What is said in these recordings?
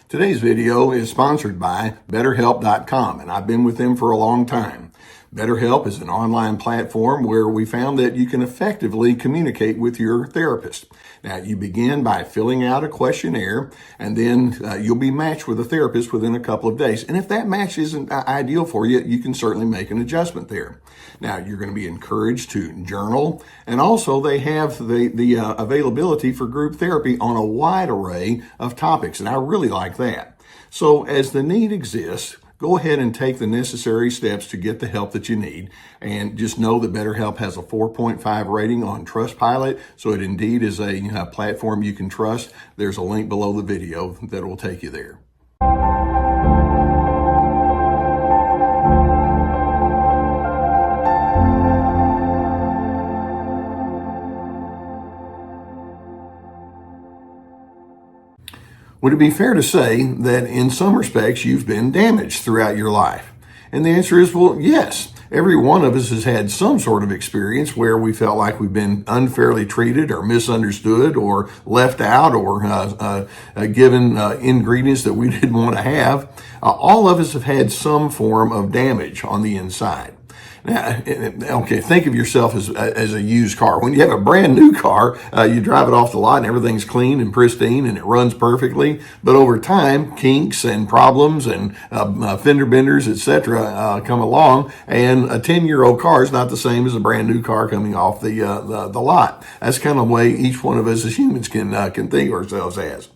Today's video is sponsored by BetterHelp.com, and I've been with them for a long time. BetterHelp is an online platform where we found that you can effectively communicate with your therapist. Now, you begin by filling out a questionnaire, and then you'll be matched with a therapist within a couple of days. And if that match isn't ideal for you, you can certainly make an adjustment there. Now, you're going to be encouraged to journal, and also they have the availability for group therapy on a wide array of topics, and I really like that. So as the need exists, go ahead and take the necessary steps to get the help that you need. And just know that BetterHelp has a 4.5 rating on Trustpilot, so it indeed is a platform you can trust. There's a link below the video that will take you there. Would it be fair to say that in some respects you've been damaged throughout your life? And the answer is, well, yes. Every one of us has had some sort of experience where we felt like we've been unfairly treated or misunderstood or left out or given ingredients that we didn't want to have. All of us have had some form of damage on the inside. Now, okay, think of yourself as a used car. When you have a brand new car, you drive it off the lot and everything's clean and pristine and it runs perfectly. But over time, kinks and problems and fender benders, etc., come along, and a 10-year-old car is not the same as a brand new car coming off the lot. That's kind of the way each one of us as humans can think of ourselves as.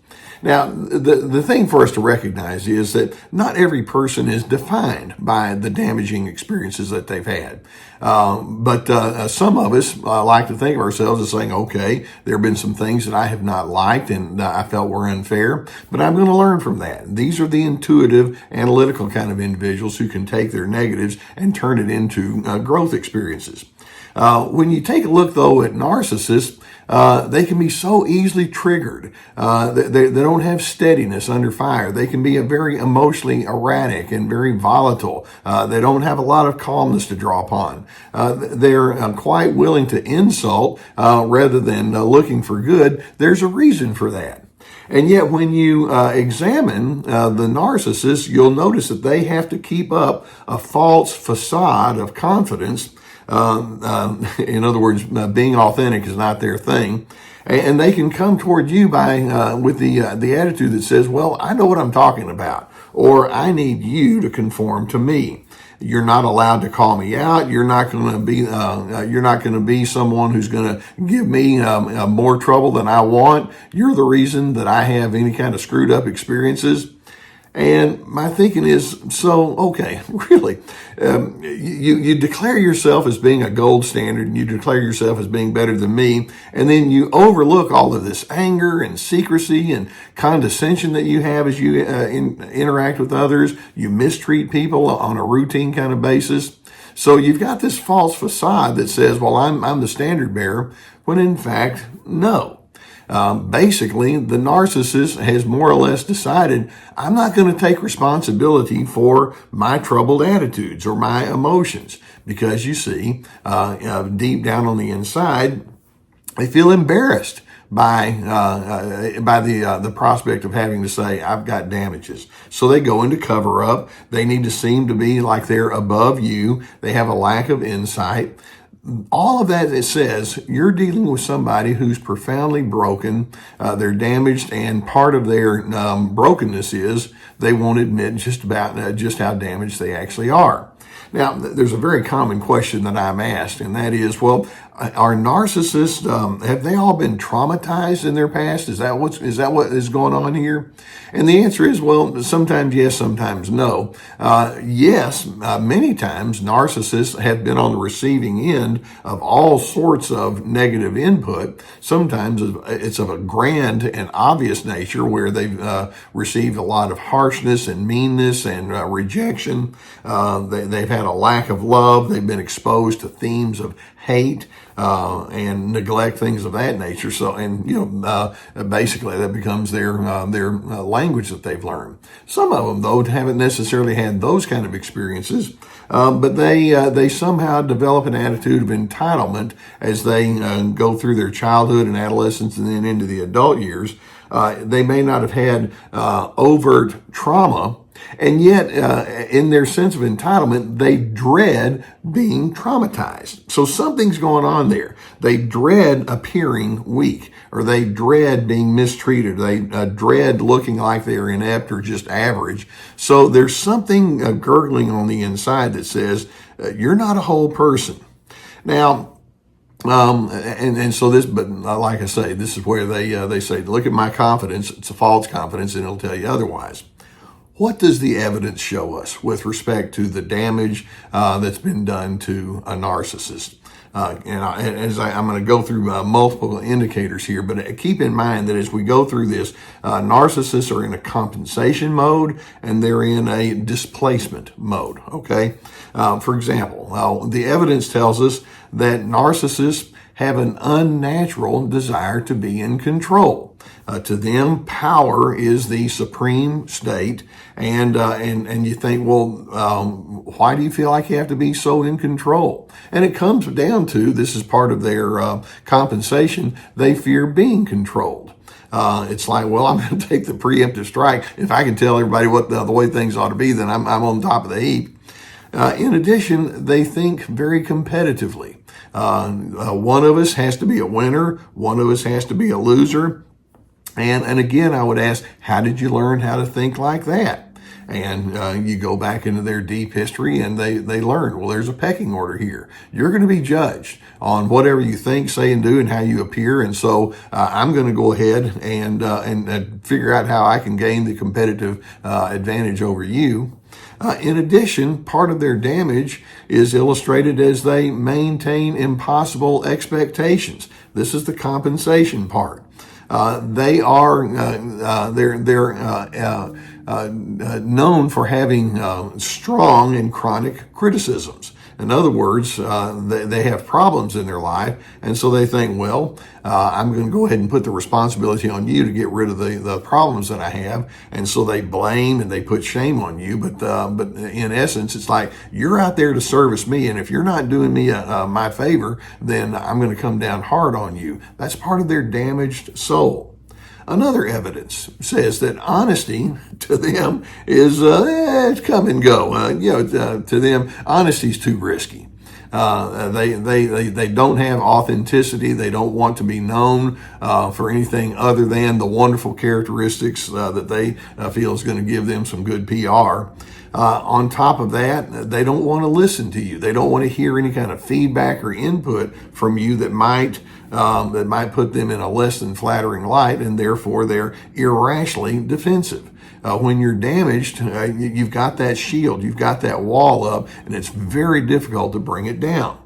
Now, the thing for us to recognize is that not every person is defined by the damaging experiences that they've had. But some of us like to think of ourselves as saying, okay, there have been some things that I have not liked and I felt were unfair, but I'm going to learn from that. These are the intuitive, analytical kind of individuals who can take their negatives and turn it into growth experiences. When you take a look, though, at narcissists, they can be so easily triggered. They don't have steadiness under fire. They can be very emotionally erratic and very volatile. They don't have a lot of calmness to draw upon. They're quite willing to insult rather than looking for good. There's a reason for that. And yet when you examine the narcissist, you'll notice that they have to keep up a false facade of confidence. In other words, being authentic is not their thing. And they can come toward you with the attitude that says, well, I know what I'm talking about, or I need you to conform to me. You're not allowed to call me out. You're not going to be someone who's going to give me more trouble than I want. You're the reason that I have any kind of screwed up experiences. And my thinking is, so, okay, really, you declare yourself as being a gold standard and you declare yourself as being better than me, and then you overlook all of this anger and secrecy and condescension that you have as you interact with others. You mistreat people on a routine kind of basis. So you've got this false facade that says, well, I'm the standard bearer, when in fact, no. Basically, the narcissist has more or less decided, I'm not going to take responsibility for my troubled attitudes or my emotions, because you see, deep down on the inside, they feel embarrassed by the prospect of having to say, I've got damages. So they go into cover up. They need to seem to be like they're above you. They have a lack of insight. All of that, it says you're dealing with somebody who's profoundly broken, they're damaged, and part of their brokenness is they won't admit just how damaged they actually are. Now, there's a very common question that I'm asked, and that is, well, are narcissists, have they all been traumatized in their past? Is that what is going on here? And the answer is, well, sometimes yes, sometimes no. Yes, many times narcissists have been on the receiving end of all sorts of negative input. Sometimes it's of a grand and obvious nature where they've received a lot of harshness and meanness and rejection. They've had a lack of love. They've been exposed to themes of hate and neglect, things of that nature. So, and basically that becomes their language that they've learned. Some of them, though, haven't necessarily had those kind of experiences, but they somehow develop an attitude of entitlement as they go through their childhood and adolescence and then into the adult years. They may not have had overt trauma, and yet in their sense of entitlement, they dread being traumatized. So something's going on there. They dread appearing weak, or they dread being mistreated. They dread looking like they're inept or just average. So there's something gurgling on the inside that says, you're not a whole person. Now, and so this, but like I say, this is where they say, look at my confidence. It's a false confidence, and it'll tell you otherwise. What does the evidence show us with respect to the damage that's been done to a narcissist? I'm going to go through multiple indicators here, but keep in mind that as we go through this, narcissists are in a compensation mode and they're in a displacement mode, okay? For example, the evidence tells us that narcissists have an unnatural desire to be in control. To them, power is the supreme state, and you think, well, why do you feel like you have to be so in control? And it comes down to, this is part of their compensation, they fear being controlled. It's like, well, I'm going to take the preemptive strike. If I can tell everybody what the way things ought to be, then I'm on top of the heap. In addition, they think very competitively. One of us has to be a winner. One of us has to be a loser. And again, I would ask, how did you learn how to think like that? And you go back into their deep history and they learn, well, there's a pecking order here. You're going to be judged on whatever you think, say, and do, and how you appear. And so I'm going to go ahead and figure out how I can gain the competitive advantage over you. In addition, part of their damage is illustrated as they maintain impossible expectations. This is the compensation part. They are known for having strong and chronic criticisms. In other words, they have problems in their life, and so they think, well, I'm going to go ahead and put the responsibility on you to get rid of the problems that I have, and so they blame and they put shame on you. But in essence, it's like, you're out there to service me, and if you're not doing me my favor, then I'm going to come down hard on you. That's part of their damaged soul. Another evidence says that honesty to them is it's come and go. To them, honesty is too risky. They don't have authenticity. They don't want to be known for anything other than the wonderful characteristics that they feel is going to give them some good PR. On top of that, they don't want to listen to you. They don't want to hear any kind of feedback or input from you that might put them in a less than flattering light, and therefore they're irrationally defensive. When you're damaged, you've got that shield, you've got that wall up, and it's very difficult to bring it down.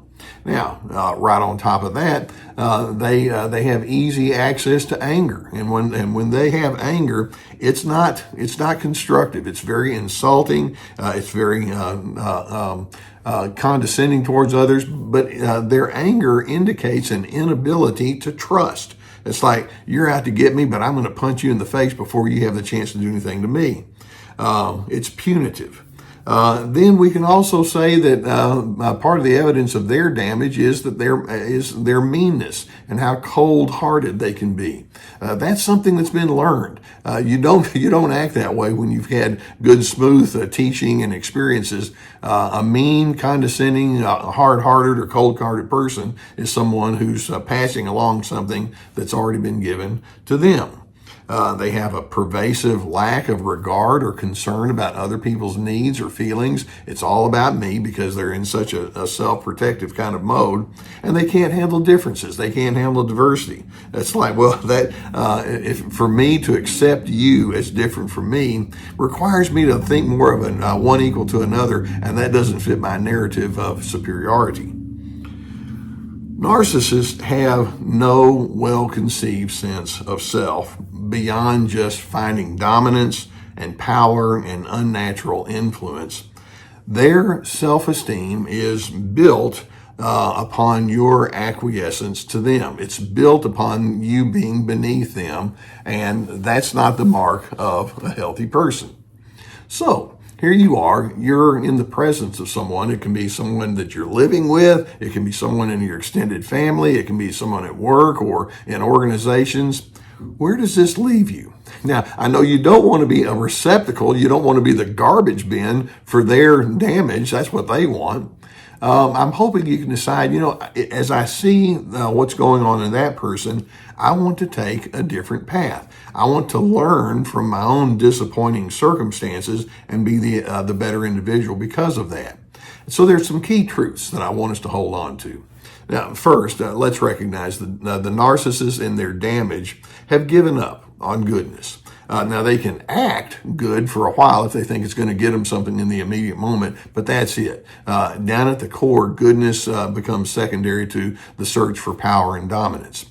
Now, right on top of that, they have easy access to anger, and when they have anger, it's not constructive. It's very insulting. It's very condescending towards others. But their anger indicates an inability to trust. It's like, you're out to get me, but I'm going to punch you in the face before you have the chance to do anything to me. It's punitive. Then we can also say that part of the evidence of their damage is that their meanness and how cold-hearted they can be. That's something that's been learned. You don't act that way when you've had good, smooth teaching and experiences. A mean, condescending, hard-hearted, or cold-hearted person is someone who's passing along something that's already been given to them. They have a pervasive lack of regard or concern about other people's needs or feelings. It's all about me because they're in such a self-protective kind of mode, and they can't handle differences. They can't handle diversity. It's like, well, if for me to accept you as different from me requires me to think more of a one equal to another, and that doesn't fit my narrative of superiority. Narcissists have no well-conceived sense of self beyond just finding dominance and power and unnatural influence. Their self-esteem is built upon your acquiescence to them. It's built upon you being beneath them, and that's not the mark of a healthy person. So, here you are, you're in the presence of someone. It can be someone that you're living with. It can be someone in your extended family. It can be someone at work or in organizations Where does this leave you? Now, I know you don't want to be a receptacle. You don't want to be the garbage bin for their damage. That's what they want. I'm hoping you can decide, as I see what's going on in that person, I want to take a different path. I want to learn from my own disappointing circumstances and be the better individual because of that. So there's some key truths that I want us to hold on to. Now, first, let's recognize the narcissists in their damage have given up on goodness. Now, they can act good for a while if they think it's going to get them something in the immediate moment, but that's it. Down at the core, goodness becomes secondary to the search for power and dominance.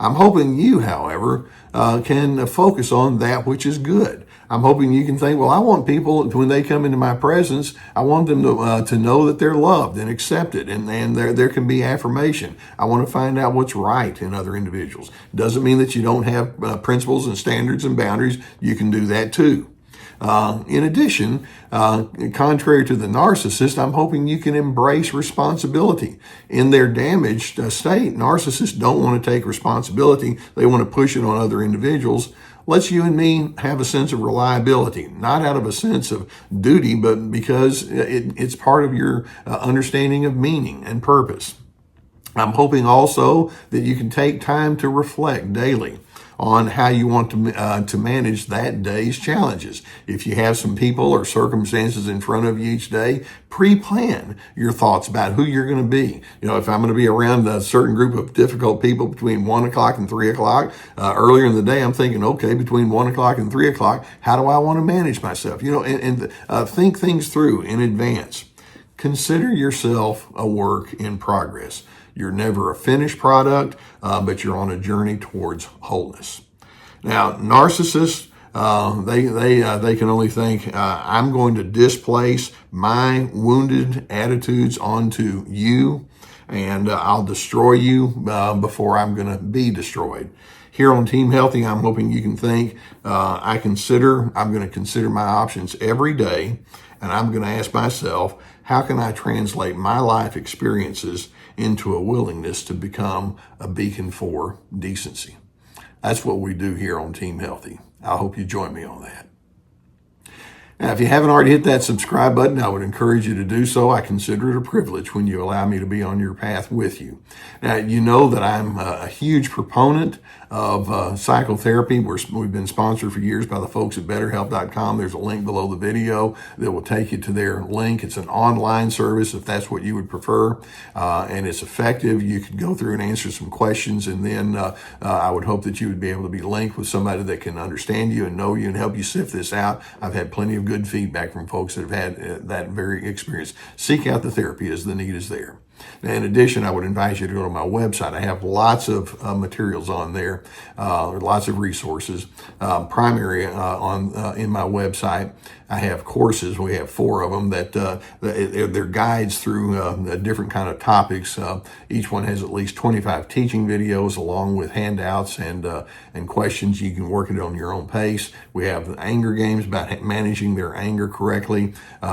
I'm hoping you, however, can focus on that which is good. I'm hoping you can think, well, I want people, when they come into my presence, I want them to know that they're loved and accepted, and there can be affirmation. I want to find out what's right in other individuals. Doesn't mean that you don't have principles and standards and boundaries. You can do that too. In addition, contrary to the narcissist, I'm hoping you can embrace responsibility. In their damaged state, narcissists don't want to take responsibility. They want to push it on other individuals. Let's you and me have a sense of reliability, not out of a sense of duty, but because it's part of your understanding of meaning and purpose. I'm hoping also that you can take time to reflect daily on how you want to manage that day's challenges. If you have some people or circumstances in front of you each day, pre-plan your thoughts about who you're going to be. If I'm going to be around a certain group of difficult people between 1 o'clock and 3 o'clock, earlier in the day, I'm thinking, okay, between 1 o'clock and 3 o'clock, how do I want to manage myself? And think things through in advance. Consider yourself a work in progress. You're never a finished product, but you're on a journey towards wholeness. Now, narcissists, they can only think, I'm going to displace my wounded attitudes onto you, and I'll destroy you before I'm going to be destroyed. Here on Team Healthy, I'm hoping you can think, I'm going to consider my options every day, and I'm going to ask myself, how can I translate my life experiences into a willingness to become a beacon for decency? That's what we do here on Team Healthy. I hope you join me on that. Now, if you haven't already hit that subscribe button, I would encourage you to do so. I consider it a privilege when you allow me to be on your path with you. Now, you know that I'm a huge proponent of psychotherapy. We've been sponsored for years by the folks at BetterHelp.com. There's a link below the video that will take you to their link. It's an online service if that's what you would prefer, and it's effective. You can go through and answer some questions, and then I would hope that you would be able to be linked with somebody that can understand you and know you and help you sift this out. I've had plenty of good feedback from folks that have had that very experience. Seek out the therapy as the need is there. Now, in addition, I would invite you to go to my website. I have lots of materials on there, lots of resources. Primary in my website, I have courses. We have 4 of them that they're guides through different kind of topics. Each one has at least 25 teaching videos along with handouts and questions. You can work it on your own pace. We have anger games about managing their anger correctly.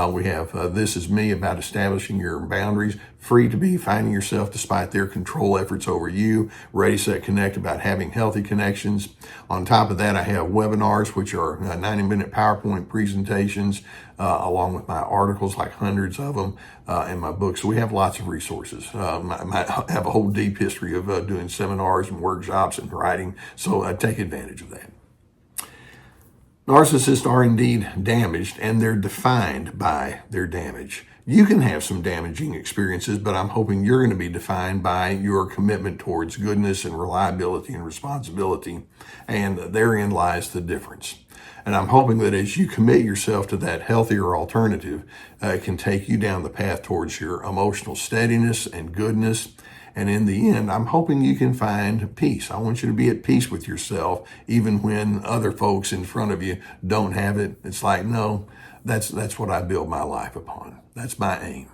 We have This Is Me about establishing your boundaries. Free to be finding yourself despite their control efforts over you. Ready, Set, Connect about having healthy connections. On top of that, I have webinars, which are 90-minute PowerPoint presentations, along with my articles, like hundreds of them, and my books. So we have lots of resources. I have a whole deep history of doing seminars and workshops and writing, so take advantage of that. Narcissists are indeed damaged, and they're defined by their damage. You can have some damaging experiences, but I'm hoping you're going to be defined by your commitment towards goodness and reliability and responsibility, and therein lies the difference. And I'm hoping that as you commit yourself to that healthier alternative, it can take you down the path towards your emotional steadiness and goodness. And in the end, I'm hoping you can find peace. I want you to be at peace with yourself, even when other folks in front of you don't have it. It's like, no, that's what I build my life upon. That's my aim.